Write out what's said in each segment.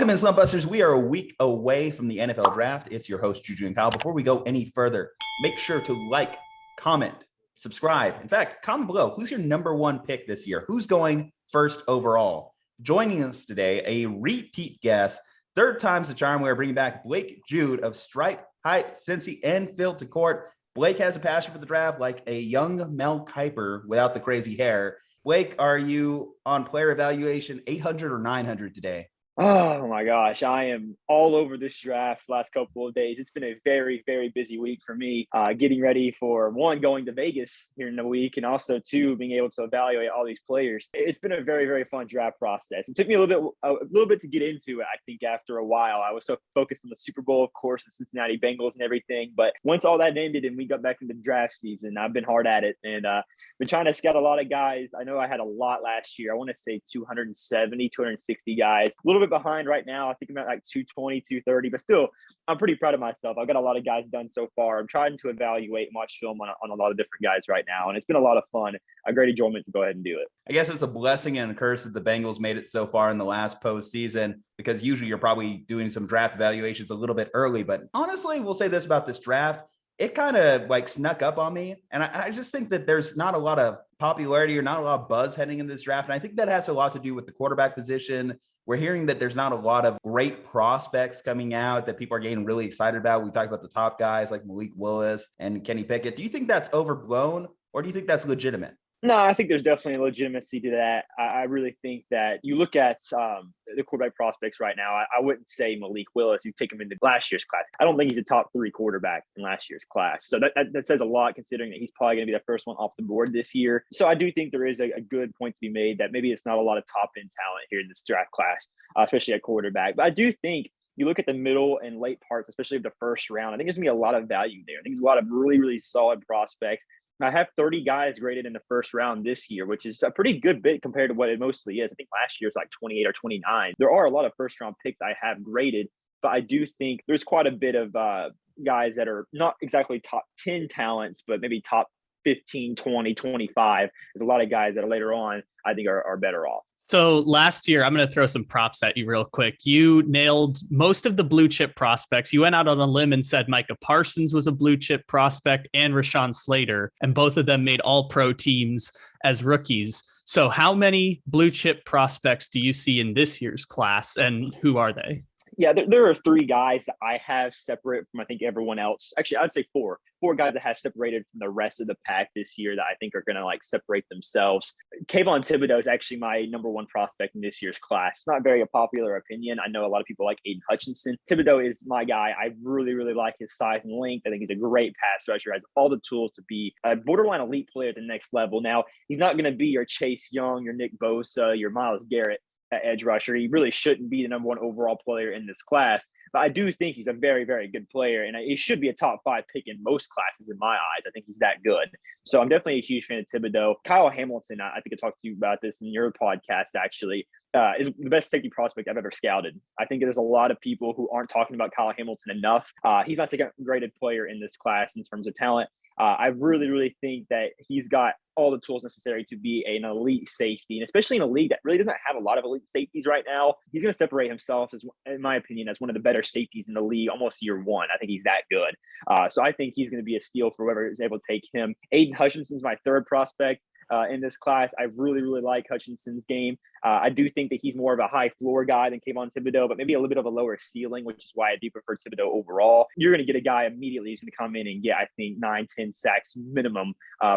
Welcome in, Slumpbusters. We are a week away from the NFL draft. It's your host, Julian. Before we go any further, make sure to like, comment, subscribe. In fact, comment below. Who's your number one pick this year? Who's going first overall? Joining us today, a repeat guest, third time's the charm. We're bringing back Blake Jude of Stripe, Hype, Cincy, and Field to Court. Blake has a passion for the draft like a young Mel Kiper without the crazy hair. Blake, are you on player evaluation 800 or 900 today? Oh my gosh, I am all over this draft last couple of days. It's been a very, very busy week for me, getting ready for one, going to Vegas here in a week, and also two, being able to evaluate all these players. It's been a very, very fun draft process. It took me a little bit to get into it. I think after a while, I was so focused on the Super Bowl, of course, the Cincinnati Bengals and everything. But once all that ended and we got back into draft season, I've been hard at it and been trying to scout a lot of guys. I know I had a lot last year. I want to say 270, 260 guys. A little bit behind right now. I think I'm at like 220, 230, but still, I'm pretty proud of myself. I've got a lot of guys done so far. I'm trying to evaluate and watch film on a lot of different guys right now, and it's been a lot of fun. A great enjoyment to go ahead and do it. I guess it's a blessing and a curse that the Bengals made it so far in the last postseason, because usually you're probably doing some draft evaluations a little bit early. But honestly, we'll say this about this draft. It kind of like snuck up on me. And I just think that there's not a lot of popularity or not a lot of buzz heading in this draft. And I think that has a lot to do with the quarterback position. We're hearing that there's not a lot of great prospects coming out that people are getting really excited about. We talked about the top guys like Malik Willis and Kenny Pickett. Do you think that's overblown, or do you think that's legitimate? No, I think there's definitely a legitimacy to that. I really think that you look at the quarterback prospects right now. I wouldn't say Malik Willis. You take him into last year's class. I don't think he's a top 3 quarterback in last year's class. So that says a lot, considering that he's probably going to be the first one off the board this year. So I do think there is a good point to be made that maybe it's not a lot of top end talent here in this draft class, especially at quarterback. But I do think you look at the middle and late parts, especially of the first round, I think there's going to be a lot of value there. I think there's a lot of really, really solid prospects. I have 30 guys graded in the first round this year, which is a pretty good bit compared to what it mostly is. I think last year was like 28 or 29. There are a lot of first round picks I have graded, but I do think there's quite a bit of guys that are not exactly top 10 talents, but maybe top 15, 20, 25. There's a lot of guys that later on I think are better off. So last year, I'm going to throw some props at you real quick. You nailed most of the blue chip prospects. You went out on a limb and said Micah Parsons was a blue chip prospect and Rashawn Slater, and both of them made all pro teams as rookies. So how many blue chip prospects do you see in this year's class, and who are they? Yeah, there are 3 guys that I have separate from, I think, everyone else. Actually, I'd say 4 guys that have separated from the rest of the pack this year that I think are going to like separate themselves. Kayvon Thibodeaux is actually my number 1 prospect in this year's class. It's not very a popular opinion. I know a lot of people like Aidan Hutchinson. Thibodeaux is my guy. I really, really like his size and length. I think he's a great pass rusher, has all the tools to be a borderline elite player at the next level. Now, he's not going to be your Chase Young, your Nick Bosa, your Myles Garrett edge rusher. He really shouldn't be the number 1 overall player in this class, but I do think he's a very, very good player, and he should be a top 5 pick in most classes in my eyes. I think he's that good. So I'm definitely a huge fan of Thibodeaux. Kyle Hamilton, I think I talked to you about this in your podcast, actually, is the best safety prospect I've ever scouted. I think there's a lot of people who aren't talking about Kyle Hamilton enough. He's my second graded player in this class in terms of talent. I really, really think that he's got all the tools necessary to be an elite safety, and especially in a league that really doesn't have a lot of elite safeties right now. He's going to separate himself, as, in my opinion, as one of the better safeties in the league almost year 1. I think he's that good. So I think he's going to be a steal for whoever is able to take him. Aidan Hutchinson's my 3rd prospect in this class. I really, really like Hutchinson's game. I do think that he's more of a high floor guy than Kayvon Thibodeaux, but maybe a little bit of a lower ceiling, which is why I do prefer Thibodeaux overall. You're going to get a guy immediately who's going to come in and get, I think, 9-10 sacks minimum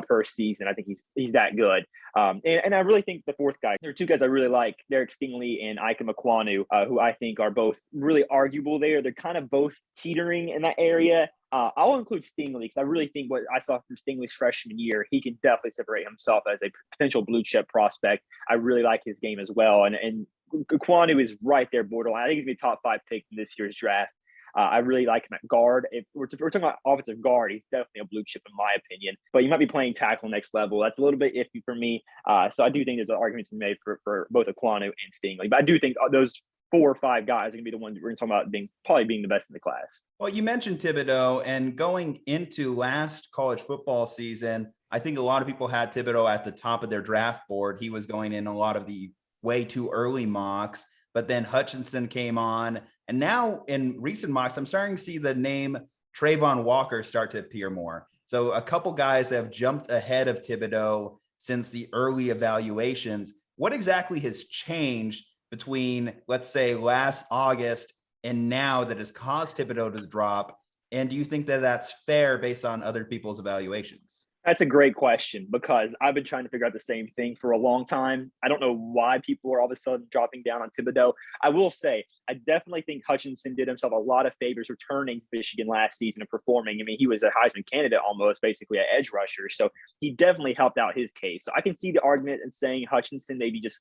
per season. I think he's that good. And I really think the 4th guy, there are 2 guys I really like, Derek Stingley and Ike Mekwonu, who I think are both really arguable there. They're kind of both teetering in that area. I'll include Stingley because I really think what I saw from Stingley's freshman year, he can definitely separate himself as a potential blue chip prospect. I really like his game as well. And Kwanu is right there borderline. I think he's going to be top 5 pick in this year's draft. I really like him at guard. If we're talking about offensive guard, he's definitely a blue chip in my opinion. But you might be playing tackle next level. That's a little bit iffy for me. So I do think there's an argument to be made for both Kwanu and Stingley. But I do think those 4 or 5 guys are going to be the ones we're going to talk about probably being the best in the class. Well, you mentioned Thibodeaux, and going into last college football season, I think a lot of people had Thibodeaux at the top of their draft board. He was going in a lot of the way too early mocks. but then Hutchinson came on. And now in recent mocks, I'm starting to see the name Trayvon Walker start to appear more. So a couple guys have jumped ahead of Thibodeaux since the early evaluations. What exactly has changed between, let's say, last August and now that has caused Thibodeaux to drop? And do you think that that's fair based on other people's evaluations? That's a great question because I've been trying to figure out the same thing for a long time. I don't know why people are all of a sudden dropping down on Thibodeaux. I will say, I definitely think Hutchinson did himself a lot of favors returning to Michigan last season and performing. I mean, he was a Heisman candidate almost, basically an edge rusher. So he definitely helped out his case. So I can see the argument in saying Hutchinson maybe just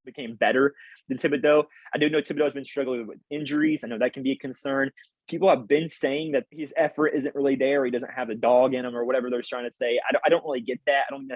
became better than Thibodeaux. I do know Thibodeaux's been struggling with injuries. I know that can be a concern. People have been saying that his effort isn't really there. He doesn't have the dog in him or whatever they're trying to say. I don't really get that. I don't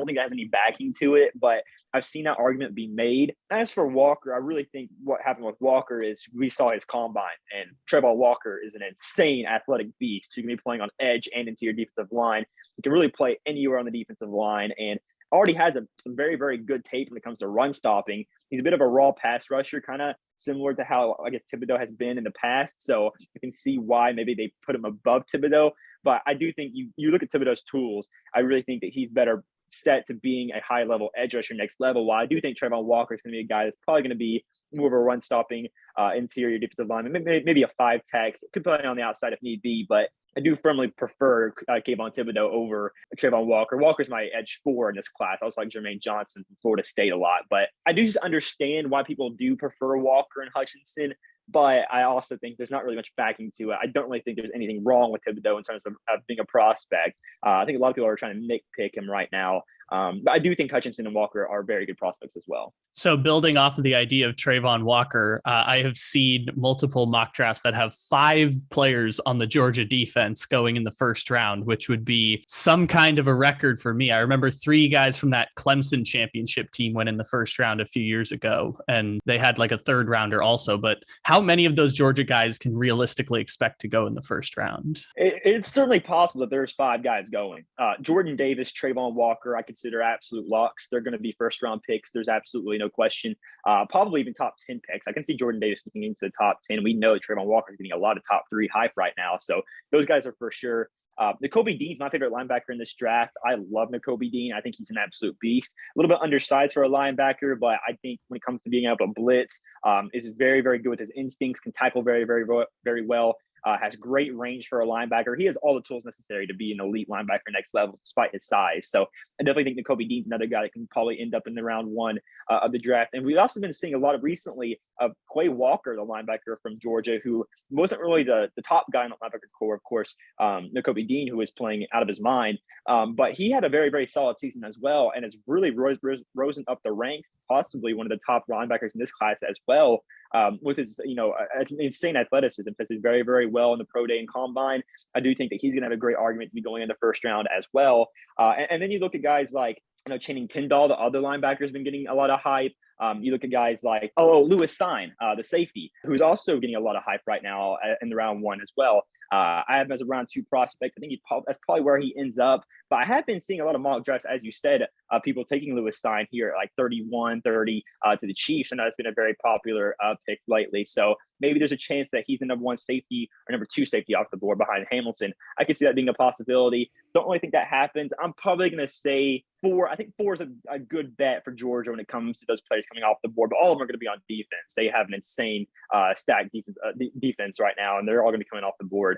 think that has any backing to it, but I've seen that argument be made. As for Walker, I really think what happened with Walker is we saw his combine, and Trayvon Walker is an insane athletic beast who can be playing on edge and interior defensive line. He can really play anywhere on the defensive line and already has some very, very good tape when it comes to run stopping. He's a bit of a raw pass rusher, kind of similar to how I guess Thibodeaux has been in the past. So you can see why maybe they put him above Thibodeaux. But I do think you look at Thibodeaux's tools, I really think that he's better set to being a high-level edge rusher next level. While I do think Trayvon Walker is going to be a guy that's probably going to be more of a run-stopping interior defensive lineman, maybe a 5-tech, could play on the outside if need be, but I do firmly prefer Kayvon Thibodeaux over Trayvon Walker. Walker's my edge 4 in this class. I was like Jermaine Johnson from Florida State a lot, but I do just understand why people do prefer Walker and Hutchinson. But I also think there's not really much backing to it. I don't really think there's anything wrong with Thibodeaux in terms of being a prospect. I think a lot of people are trying to nitpick him right now. But I do think Hutchinson and Walker are very good prospects as well. So building off of the idea of Trayvon Walker, I have seen multiple mock drafts that have 5 players on the Georgia defense going in the first round, which would be some kind of a record for me. I remember 3 guys from that Clemson championship team went in the first round a few years ago, and they had like a 3rd rounder also. But how many of those Georgia guys can realistically expect to go in the first round? It's certainly possible that there's 5 guys going. Jordan Davis, Trayvon Walker, I consider absolute locks. They're going to be first round picks. There's absolutely no question. Probably even top 10 picks. I can see Jordan Davis looking into the top 10. We know that Trayvon Walker is getting a lot of top 3 hype right now. So those guys are for sure. Nakobe Dean's my favorite linebacker in this draft. I love Nakobe Dean. I think he's an absolute beast. A little bit undersized for a linebacker, but I think when it comes to being able to blitz, is very, very good with his instincts, can tackle very, very, very well. Has great range for a linebacker. He has all the tools necessary to be an elite linebacker next level, despite his size. So I definitely think Nakobe Dean's another guy that can probably end up in the round 1 of the draft. And we've also been seeing a lot of recently of Quay Walker, the linebacker from Georgia, who wasn't really the top guy in the linebacker core, of course, Nakobe Dean, who was playing out of his mind. But he had a very, very solid season as well, and has really risen up the ranks, possibly one of the top linebackers in this class as well. With his, insane athleticism, because he's very, very well in the pro day and combine. I do think that he's going to have a great argument to be going in the first round as well. And then you look at guys like, Channing Tindall, the other linebacker, has been getting a lot of hype. You look at guys like, Lewis Sine, the safety, who's also getting a lot of hype right now in the round 1 as well. I have him as a round 2 prospect. I think that's probably where he ends up. But I have been seeing a lot of mock drafts, as you said, people taking Lewis Sine here at like 31, 30 to the Chiefs. And that's been a very popular pick lately. So maybe there's a chance that he's the number 1 safety or number 2 safety off the board behind Hamilton. I can see that being a possibility. Don't really think that happens. I'm probably going to say 4. I think 4 is a good bet for Georgia when it comes to those players coming off the board. But all of them are going to be on defense. They have an insane stacked defense right now, and they're all going to be coming off the board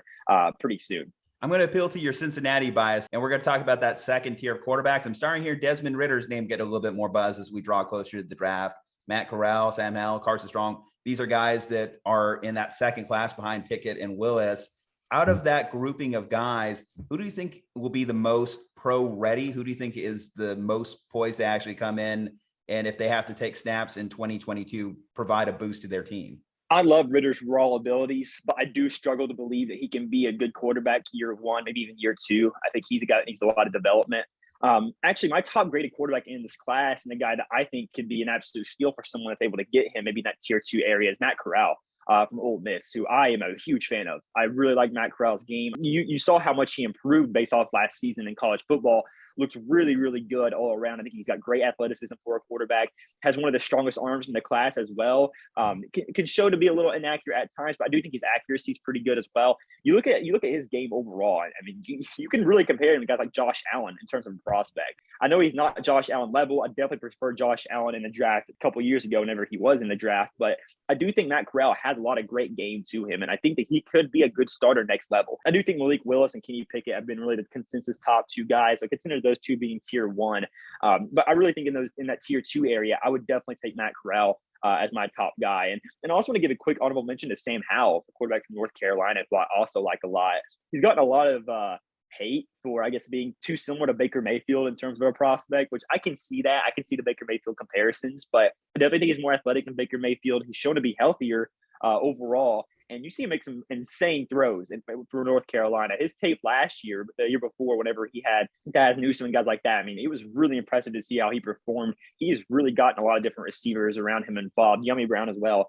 pretty soon. I'm going to appeal to your Cincinnati bias, and we're going to talk about that second tier of quarterbacks. I'm starting here. Desmond Ridder's name get a little bit more buzz as we draw closer to the draft. Matt Corral, Sam Howell, Carson Strong. These are guys that are in that second class behind Pickett and Willis. Out of that grouping of guys, who do you think will be the most pro ready? Who do you think is the most poised to actually come in, and if they have to take snaps in 2022, provide a boost to their team? I love Ridder's raw abilities, but I do struggle to believe that he can be a good quarterback year 1, maybe even year 2. I think he's a guy that needs a lot of development. Actually, my top graded quarterback in this class, and the guy that I think could be an absolute steal for someone that's able to get him maybe in that tier 2 area, is Matt Corral from Ole Miss, who I am a huge fan of. I really like Matt Corral's game. You saw how much he improved based off last season in college football. looks really, really good all around. I think he's got great athleticism for a quarterback, has one of the strongest arms in the class as well. Can show to be a little inaccurate at times, but I do think his accuracy is pretty good as well. You look at his game overall. I mean, you can really compare him to guys like Josh Allen in terms of prospect. I know he's not Josh Allen level. I definitely prefer Josh Allen in the draft a couple years ago, whenever he was in the draft. But I do think Matt Corral has a lot of great game to him, and I think that he could be a good starter next level. I do think Malik Willis and Kenny Pickett have been really the consensus top two guys. I consider those two being tier one. But I really think in that tier two area, I would definitely take Matt Corral as my top guy. And I also want to give a quick honorable mention to Sam Howell, the quarterback from North Carolina, who I also like a lot. He's gotten a lot of hate for, I guess, being too similar to Baker Mayfield in terms of a prospect, which I can see that. I can see the Baker Mayfield comparisons, but I definitely think he's more athletic than Baker Mayfield. He's shown to be healthier overall. And you see him make some insane throws for North Carolina. His tape last year, the year before, whenever he had Daz Newsome and guys like that, I mean, it was really impressive to see how he performed. He's really gotten a lot of different receivers around him involved. Yummy Brown as well.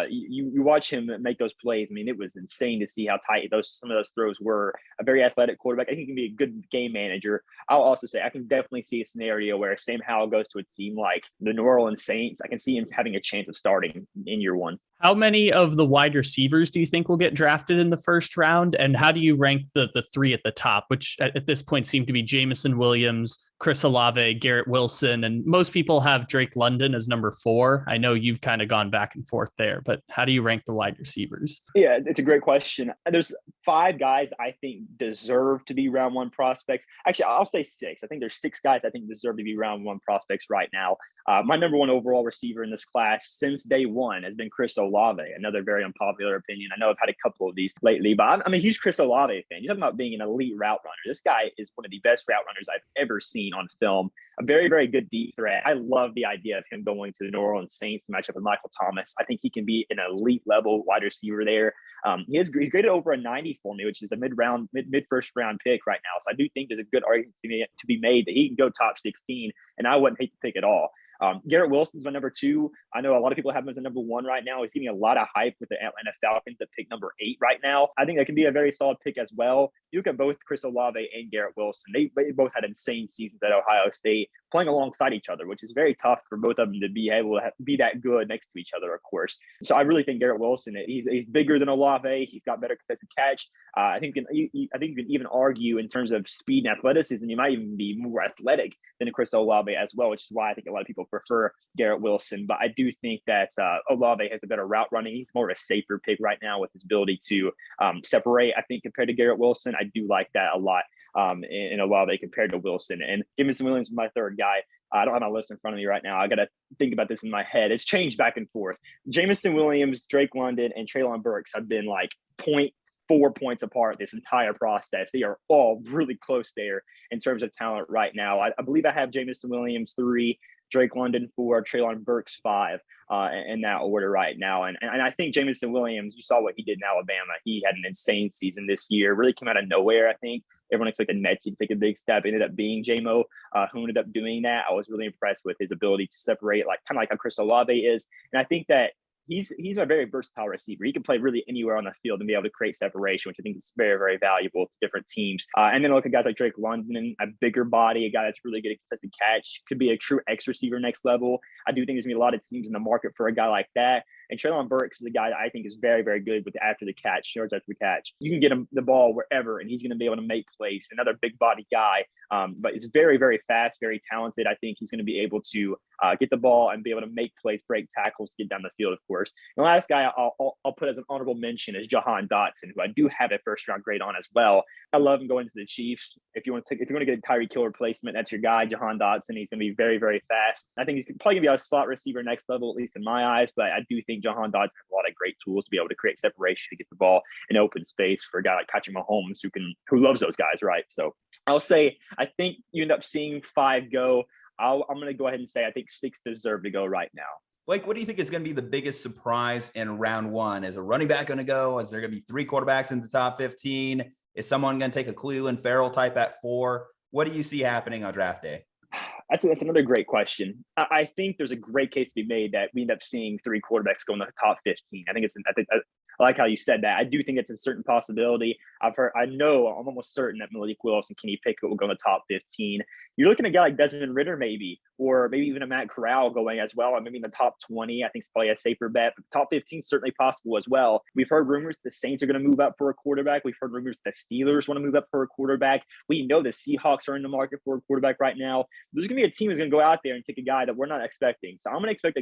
You watch him make those plays. I mean, it was insane to see how tight some of those throws were. A very athletic quarterback. I think he can be a good game manager. I'll also say I can definitely see a scenario where Sam Howell goes to a team like the New Orleans Saints. I can see him having a chance of starting in year one. How many of the wide receivers do you think will get drafted in the first round? And how do you rank the three at the top, which at this point seem to be Jameson Williams, Chris Olave, Garrett Wilson, and most people have Drake London as number 4. I know you've kind of gone back and forth there, but how do you rank the wide receivers? Yeah, it's a great question. There's 5 guys I think deserve to be round 1 prospects. Actually, I'll say 6. I think there's 6 guys I think deserve to be round 1 prospects right now. My number 1 overall receiver in this class since day one has been Chris Olave, another very unpopular opinion. I know I've had a couple of these lately, but I'm a huge Chris Olave fan. You're talking about being an elite route runner. This guy is one of the best route runners I've ever seen on film. A very, very good deep threat. I love the idea of him going to the New Orleans Saints to match up with Michael Thomas. I think he can be an elite level wide receiver there. He's graded over a 90 for me, which is a mid first round pick right now. So I do think there's a good argument to be made that he can go top 16, and I wouldn't hate the pick at all. Garrett Wilson's my number 2. I know a lot of people have him as a number 1 right now. He's getting a lot of hype with the Atlanta Falcons at pick number 8 right now. I think that can be a very solid pick as well. You look at both Chris Olave and Garrett Wilson. They both had insane seasons at Ohio State, playing alongside each other, which is very tough for both of them to be able to be that good next to each other, of course. So I really think Garrett Wilson, he's bigger than Olave. He's got better contested catch. I think you can even argue in terms of speed and athleticism, you might even be more athletic than Chris Olave as well, which is why I think a lot of people prefer Garrett Wilson. But I do think that Olave has a better route running. He's more of a safer pick right now with his ability to separate, I think, compared to Garrett Wilson. I do like that a lot in Olave compared to Wilson. And Jameson Williams is my 3rd guy. I don't have my list in front of me right now. I got to think about this in my head. It's changed back and forth. Jameson Williams, Drake London, and Treylon Burks have been like 0.4 points apart this entire process. They are all really close there in terms of talent right now. I believe I have Jameson Williams 3, Drake London 4, Treylon Burks 5 in that order right now. And I think Jameson Williams, you saw what he did in Alabama. He had an insane season this year, really came out of nowhere, I think. Everyone expected Mechie to take a big step. It ended up being J-Mo who ended up doing that. I was really impressed with his ability to separate, kind of like how Chris Olave is. And I think that he's a very versatile receiver. He can play really anywhere on the field and be able to create separation, which I think is very, very valuable to different teams. And then look at guys like Drake London, a bigger body, a guy that's really good at contested catch, could be a true X receiver next level. I do think there's going to be a lot of teams in the market for a guy like that. And Treylon Burks is a guy that I think is very, very good with after the catch, yards after the catch. You can get him the ball wherever, and he's going to be able to make plays. Another big body guy, but he's very, very fast, very talented. I think he's going to be able to get the ball and be able to make plays, break tackles, get down the field, of course. And the last guy I'll put as an honorable mention is Jahan Dotson, who I do have a first-round grade on as well. I love him going to the Chiefs. If you want to get a Tyreek Hill replacement, that's your guy, Jahan Dotson. He's going to be very, very fast. I think he's probably going to be a slot receiver next level, at least in my eyes. But I do think Jahan Dotson has a lot of great tools to be able to create separation, to get the ball in open space for a guy like Patrick Mahomes, who loves those guys, right? So I'll say I think you end up seeing 5 go. I'm going to go ahead and say I think 6 deserve to go right now. Blake, what do you think is going to be the biggest surprise in round 1? Is a running back going to go? Is there going to be 3 quarterbacks in the top 15? Is someone going to take a Cleveland Farrell type at 4? What do you see happening on draft day? That's another great question. I think there's a great case to be made that we end up seeing 3 quarterbacks go in the top 15. I think I like how you said that. I do think it's a certain possibility. I'm almost certain that Malik Willis and Kenny Pickett will go in the top 15. You're looking at a guy like Desmond Ridder, maybe, or maybe even a Matt Corral going as well. Maybe in the top 20, I think it's probably a safer bet, but top 15 is certainly possible as well. We've heard rumors the Saints are going to move up for a quarterback. We've heard rumors the Steelers want to move up for a quarterback. We know the Seahawks are in the market for a quarterback right now. There's going to be a team who's going to go out there and take a guy that we're not expecting. So I'm going to expect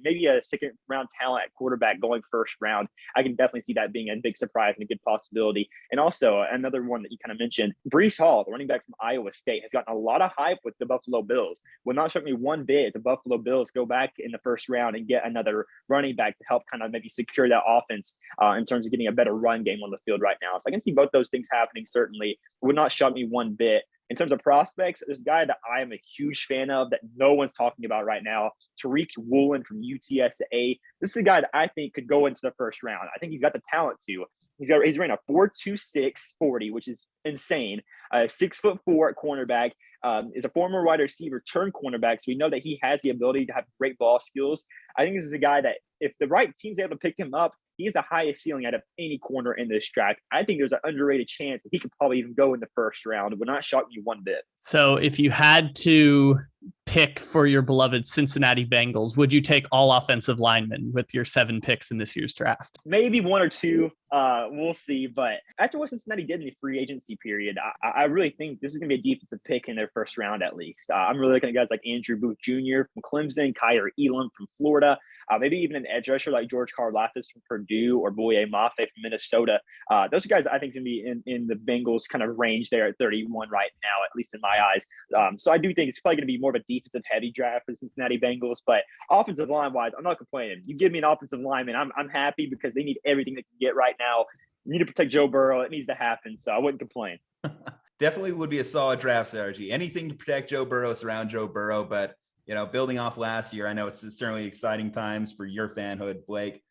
maybe a second round talent at quarterback going first round. I can definitely see that being a big surprise and a good possibility. And also another one that you kind of mentioned, Breece Hall, the running back from Iowa State, has gotten a lot of hype with the Buffalo Bills. Will not shock me one bit if the Buffalo Bills go back in the first round and get another running back to help kind of maybe secure that offense in terms of getting a better run game on the field right now. So I can see both those things happening. Certainly, it would not shock me one bit. In terms of prospects, there's a guy that I am a huge fan of that no one's talking about right now, Tariq Woolen from UTSA. This is a guy that I think could go into the first round. I think he's got the talent to. He's running a 4.26 40, which is insane. 6'4" at cornerback. Is a former wide receiver turned cornerback, so we know that he has the ability to have great ball skills. I think this is a guy that if the right team's able to pick him up, he has the highest ceiling out of any corner in this draft. I think there's an underrated chance that he could probably even go in the first round. It would not shock me one bit. So if you had to pick for your beloved Cincinnati Bengals, would you take all offensive linemen with your 7 picks in this year's draft? Maybe 1 or 2. We'll see. But after what Cincinnati did in the free agency period, I really think this is going to be a defensive pick in their first round at least. I'm really looking at guys like Andrew Booth Jr. from Clemson, Kyer Elam from Florida, maybe even an edge rusher like George Karlaftis from Purdue or Boye Mafe from Minnesota. Those are guys I think going to be in the Bengals kind of range there at 31 right now, at least in my eyes. So I do think it's probably going to be more of a defensive heavy draft for the Cincinnati Bengals, but offensive line wise, I'm not complaining. You give me an offensive lineman, I'm happy because they need everything they can get right now. You need to protect Joe Burrow. It needs to happen. So I wouldn't complain. Definitely would be a solid draft strategy. Anything to protect Joe Burrow, surround Joe Burrow. But, building off last year, I know it's certainly exciting times for your fanhood, Blake.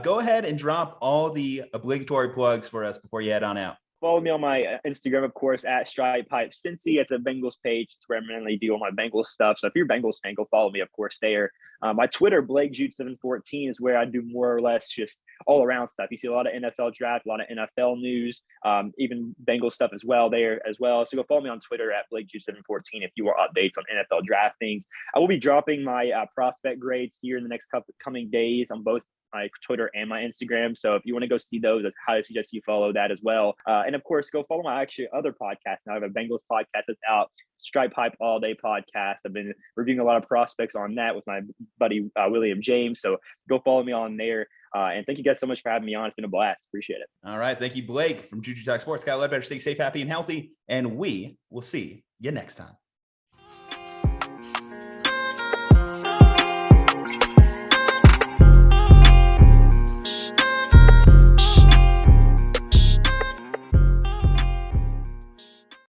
Go ahead and drop all the obligatory plugs for us before you head on out. Follow me on my Instagram, of course, at StridePipeCincy. It's a Bengals page. It's where I mainly do all my Bengals stuff. So if you're a Bengals fan, go follow me, of course, there. My Twitter, Blake Jude 714, is where I do more or less just all around stuff. You see a lot of NFL draft, a lot of NFL news, even Bengals stuff as well there as well. So go follow me on Twitter at Blake Jude 714 if you want updates on NFL draft things. I will be dropping my prospect grades here in the next coming days on both my Twitter and my Instagram. So if you want to go see those, I highly suggest you follow that as well. And of course, go follow my other podcast. Now I have a Bengals podcast that's out, Stripe Pipe All Day podcast. I've been reviewing a lot of prospects on that with my buddy William James. So go follow me on there. And thank you guys so much for having me on. It's been a blast. Appreciate it. All right. Thank you, Blake from Juju Talk Sports. Got Ledbetter. Stay safe, happy, and healthy. And we will see you next time.